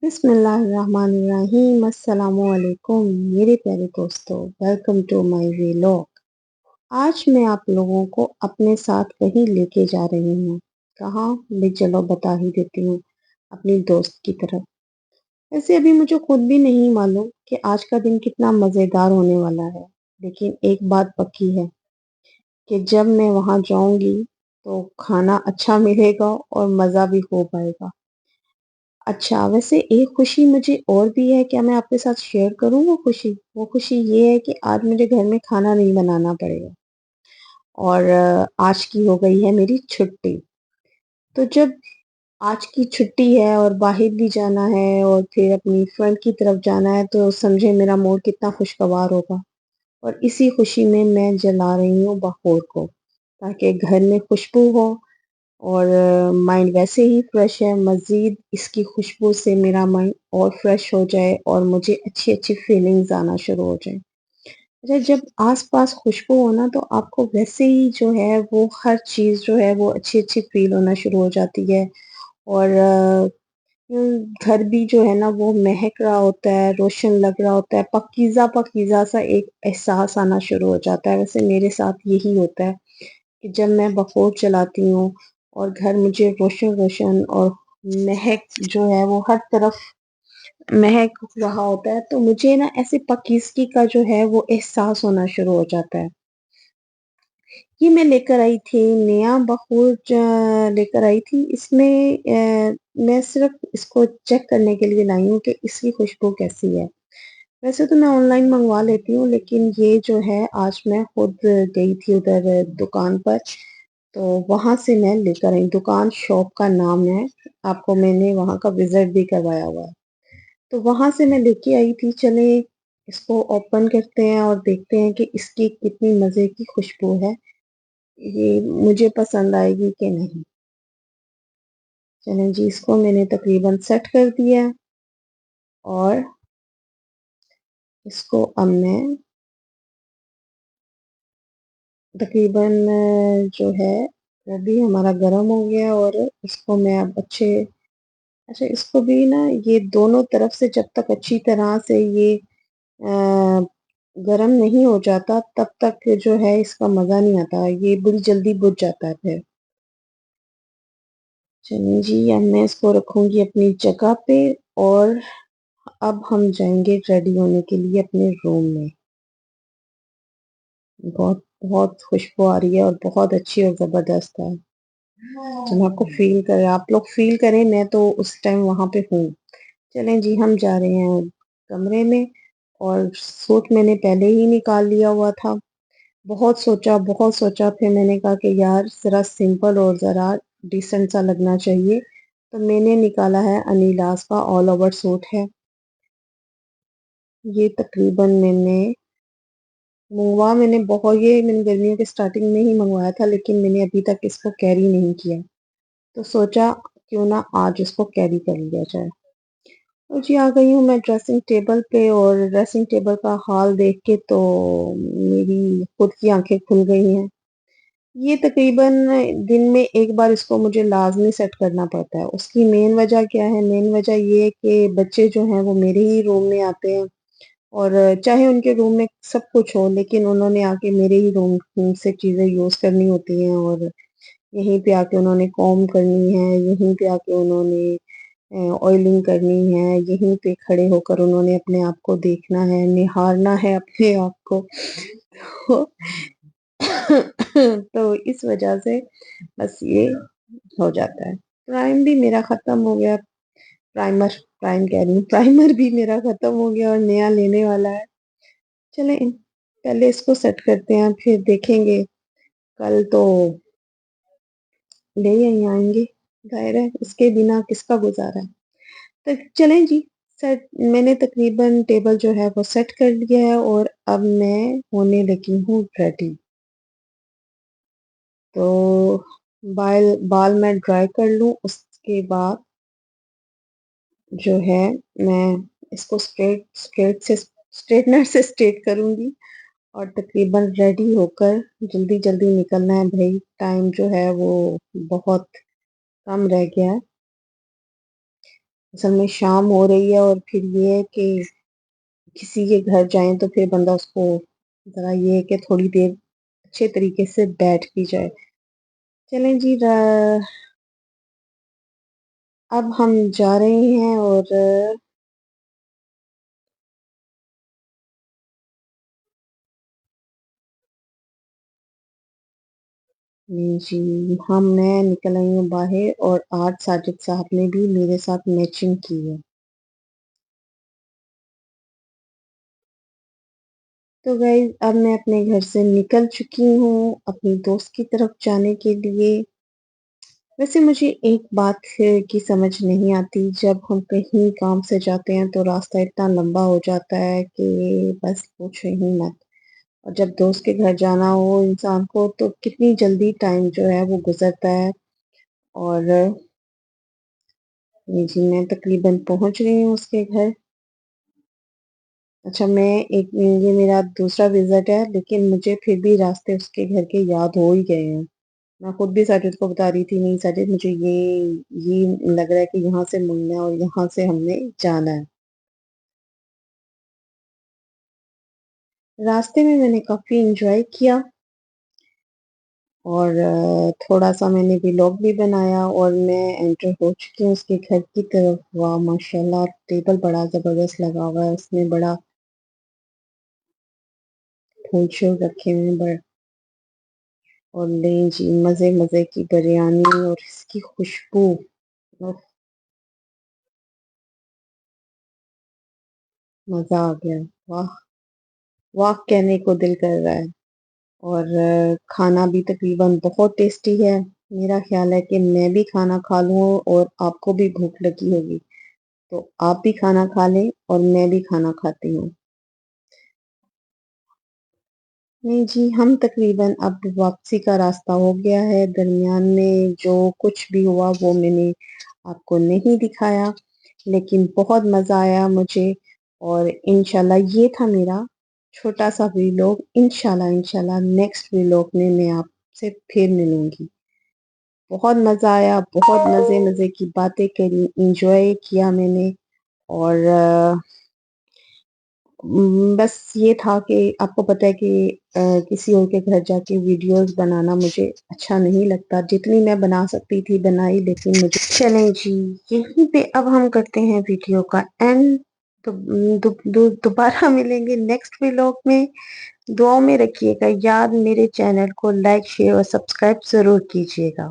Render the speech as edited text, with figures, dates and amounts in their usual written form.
بسم اللہ الرحمن الرحیم السلام علیکم میرے پیارے دوستو، ویلکم ٹو مائی ویلاگ۔ آج میں آپ لوگوں کو اپنے ساتھ کہیں لے کے جا رہی ہوں۔ کہاں بھی چلو بتا ہی دیتی ہوں، اپنی دوست کی طرف۔ ویسے ابھی مجھے خود بھی نہیں معلوم کہ آج کا دن کتنا مزیدار ہونے والا ہے، لیکن ایک بات پکی ہے کہ جب میں وہاں جاؤں گی تو کھانا اچھا ملے گا اور مزہ بھی ہو پائے گا۔ اچھا، ویسے ایک خوشی مجھے اور بھی ہے، کیا میں آپ کے ساتھ شیئر کروں وہ خوشی یہ ہے کہ آج مجھے گھر میں کھانا نہیں بنانا پڑے گا، اور آج کی ہو گئی ہے میری چھٹی۔ تو جب آج کی چھٹی ہے اور باہر بھی جانا ہے اور پھر اپنی فرینڈ کی طرف جانا ہے، تو سمجھے میرا موڈ کتنا خوشگوار ہوگا۔ اور اسی خوشی میں جلا رہی ہوں بخور کو، تاکہ گھر میں خوشبو ہو اور مائنڈ ویسے ہی فریش ہے، مزید اس کی خوشبو سے میرا مائنڈ اور فریش ہو جائے اور مجھے اچھی اچھی فیلنگز آنا شروع ہو جائیں۔ اچھا، جب آس پاس خوشبو ہونا تو آپ کو ویسے ہی جو ہے وہ ہر چیز جو ہے وہ اچھی اچھی فیل ہونا شروع ہو جاتی ہے، اور گھر بھی جو ہے نا وہ مہک رہا ہوتا ہے، روشن لگ رہا ہوتا ہے، پکیزہ پکیزہ سا ایک احساس آنا شروع ہو جاتا ہے۔ ویسے میرے ساتھ یہی ہوتا ہے کہ جب میں بخور چلاتی ہوں اور گھر مجھے روشن روشن اور مہک جو ہے وہ ہر طرف مہک رہا ہوتا ہے، تو مجھے نا ایسے پکیزگی کا جو ہے وہ احساس ہونا شروع ہو جاتا ہے۔ یہ میں لے کر آئی تھی نیا بخور، لے کر آئی تھی۔ اس میں میں صرف اس کو چیک کرنے کے لیے لائی ہوں کہ اس کی خوشبو کیسی ہے۔ ویسے تو میں آن لائن منگوا لیتی ہوں، لیکن یہ جو ہے آج میں خود گئی تھی ادھر دکان پر، تو وہاں سے میں لے کر آئی۔ دکان شاپ کا نام ہے، آپ کو میں نے وہاں کا وزٹ بھی کروایا ہوا ہے، تو وہاں سے میں لے کے آئی تھی۔ چلے اس کو اوپن کرتے ہیں اور دیکھتے ہیں کہ اس کی کتنی مزے کی خوشبو ہے، یہ مجھے پسند آئے گی کہ نہیں۔ چلیں جی، اس کو میں نے تقریباً سیٹ کر دیا، اور اس کو اب میں تقریباً جو ہے وہ بھی ہمارا گرم ہو گیا، اور اس کو میں اب اچھا اس کو بھی نا یہ دونوں طرف سے جب تک اچھی طرح سے یہ گرم نہیں ہو جاتا تب تک جو ہے اس کا مزہ نہیں آتا، یہ بڑی جلدی بجھ جاتا ہے پھر۔ چلیے جی، اب میں اس کو رکھوں گی اپنی جگہ پہ، اور اب ہم جائیں گے ریڈی ہونے کے لیے اپنے روم میں۔ بہت بہت خوشبو آ رہی ہے اور بہت اچھی اور زبردست ہے۔ جب آپ کو فیل کرے، آپ لوگ فیل کریں، میں تو اس ٹائم وہاں پہ ہوں۔ چلیں جی، ہم جا رہے ہیں کمرے میں، اور سوٹ میں نے پہلے ہی نکال لیا ہوا تھا۔ بہت سوچا پھر میں نے کہا کہ یار ذرا سمپل اور ذرا ڈیسنٹ سا لگنا چاہیے، تو میں نے نکالا ہے انیلاز کا آل اوور سوٹ ہے۔ یہ تقریباً میں نے گرمیوں کے سٹارٹنگ میں ہی منگوایا تھا، لیکن میں نے ابھی تک اس کو کیری نہیں کیا، تو سوچا کیوں نہ آج اس کو کیری کر لیا جائے۔ اور جی، آ گئی ہوں میں ڈریسنگ ٹیبل پہ، اور ڈریسنگ ٹیبل کا حال دیکھ کے تو میری خود کی آنکھیں کھل گئی ہیں۔ یہ تقریباً دن میں ایک بار اس کو مجھے لازمی سیٹ کرنا پڑتا ہے۔ اس کی مین وجہ کیا ہے؟ مین وجہ یہ ہے کہ بچے جو ہیں وہ میرے ہی روم میں آتے ہیں، اور چاہے ان کے روم میں سب کچھ ہو، لیکن انہوں نے آ کے میرے ہی روم سے چیزیں یوز کرنی ہوتی ہیں، اور یہیں پہ آ کے انہوں نے کوم کرنی ہے، یہیں پہ آ کے انہوں نے آئلنگ کرنی ہے، یہیں پہ کھڑے ہو کر انہوں نے اپنے آپ کو دیکھنا ہے، نہارنا ہے اپنے آپ کو۔ تو اس وجہ سے بس یہ ہو جاتا ہے۔ پرائم بھی میرا ختم ہو گیا، پرائم کہہ رہی ہوں، پرائمر بھی میرا ختم ہو گیا اور نیا لینے والا ہے۔ چلیں پہلے اس کو سیٹ کرتے ہیں، پھر دیکھیں گے، کل تو لے ہی آئیں گے، ظاہر ہے اس کے بنا کس کا گزارا ہے۔ تو چلیں جی، میں نے تقریباً ٹیبل جو ہے وہ سیٹ کر لیا ہے، اور اب میں ہونے لگی ہوں ریڈی۔ تو بال میں ڈرائی کر لوں، اس کے بعد جو ہے میں اس کو اسٹریٹنر سے اسٹریٹ کروں گی، اور تقریباً ریڈی ہو کر جلدی جلدی نکلنا ہے بھائی، ٹائم جو ہے وہ بہت کم رہ گیا ہے۔ اصل میں شام ہو رہی ہے اور پھر یہ ہے کہ کسی کے گھر جائیں تو پھر بندہ اس کو ذرا یہ ہے کہ تھوڑی دیر اچھے طریقے سے بیٹھ بھی جائے. چلیں جی اب ہم جا رہے ہیں اور جی میں نکل آئی ہوں باہر اور آج ساجد صاحب نے بھی میرے ساتھ میچنگ کی ہے. تو گائز اب میں اپنے گھر سے نکل چکی ہوں اپنی دوست کی طرف جانے کے لیے. ویسے مجھے ایک بات کی سمجھ نہیں آتی، جب ہم کہیں کام سے جاتے ہیں تو راستہ اتنا لمبا ہو جاتا ہے کہ بس پوچھو ہی مت. اور جب دوست کے گھر جانا ہو انسان کو تو کتنی جلدی ٹائم جو ہے وہ گزرتا ہے. اور جی میں تقریباً پہنچ گئی ہوں اس کے گھر. اچھا یہ میرا دوسرا وزٹ ہے، لیکن مجھے پھر بھی راستے اس کے گھر کے یاد ہو ہی گئے ہیں. میں خود بھی ساجد کو بتا رہی تھی، نہیں ساجد مجھے یہ لگ رہا ہے کہ یہاں سے مڑنا ہے اور یہاں سے ہم نے جانا ہے. راستے میں نے کافی انجوائے کیا اور تھوڑا سا میں نے ولاگ بھی بنایا اور میں انٹر ہو چکی ہوں اس کے گھر کی طرف. واہ ماشاء اللہ ٹیبل بڑا زبردست لگا ہوا ہے، اس میں بڑا پھول شول رکھے ہوئے ہیں اور لیں جی مزے مزے کی بریانی اور اس کی خوشبو. مزہ آ گیا. واہ واہ کہنے کو دل کر رہا ہے. اور کھانا بھی تقریباً بہت ٹیسٹی ہے. میرا خیال ہے کہ میں بھی کھانا کھا لوں اور آپ کو بھی بھوک لگی ہوگی تو آپ بھی کھانا کھا لیں اور میں بھی کھانا کھاتی ہوں. نہیں جی ہم تقریباً اب واپسی کا راستہ ہو گیا ہے. درمیان میں جو کچھ بھی ہوا وہ میں نے آپ کو نہیں دکھایا، لیکن بہت مزہ آیا مجھے. اور انشاءاللہ یہ تھا میرا چھوٹا سا ویلاگ. انشاءاللہ نیکسٹ ویلاگ میں آپ سے پھر ملوں گی. بہت مزہ آیا، بہت مزے کی باتیں کری، انجوائے کیا میں نے. اور بس یہ تھا کہ آپ کو پتہ ہے کہ کسی اور کے گھر جا کے ویڈیوز بنانا مجھے اچھا نہیں لگتا. جتنی میں بنا سکتی تھی بنائی، لیکن مجھے چلیں جی یہیں پہ اب ہم کرتے ہیں ویڈیو کا اینڈ. تو دوبارہ ملیں گے نیکسٹ ویلاگ میں. دعاؤں میں رکھیے گا یاد، میرے چینل کو لائک شیئر اور سبسکرائب ضرور کیجیے گا.